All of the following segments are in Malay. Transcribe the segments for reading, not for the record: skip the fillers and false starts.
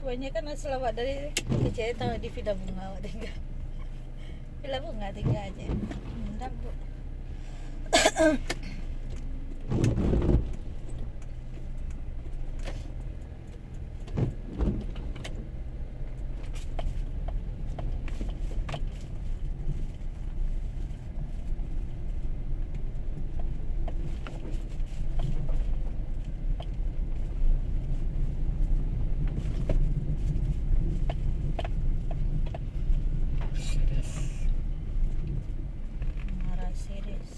Kebanyakan selawat dari kecil tahu di Villa Bunga awak tinggal. Villa Bunga tinggal aja. Enggak, Bu. Marah serius.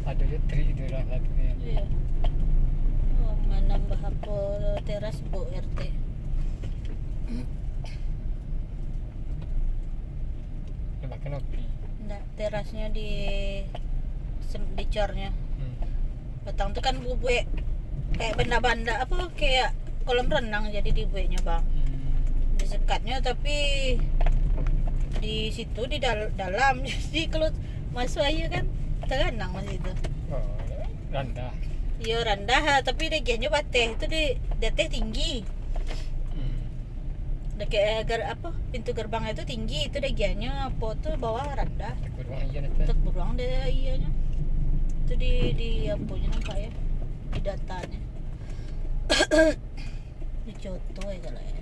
Ada je trik dia lah katanya. Iya. Oh, menambah apa teras Bu RT. Dia makan api. Nggak, terasnya dicornya. Petang tuh kan bubuek kayak benda-benda apa kayak kolam renang jadi dibueknya Bang. Disekatnya tapi di situ di dalam jadi kalau masuk aja kan terenang masih itu. Oh, rendah. Iya rendah tapi degiannya bateh itu di teh tinggi. Kayak apa pintu gerbang itu tinggi itu degiannya apa tuh bawah rendah. Kurang aja nanti. Untuk beruang deh ianya. Itu di apanya nampak ya di datanya. Di contoh ya kalau ya.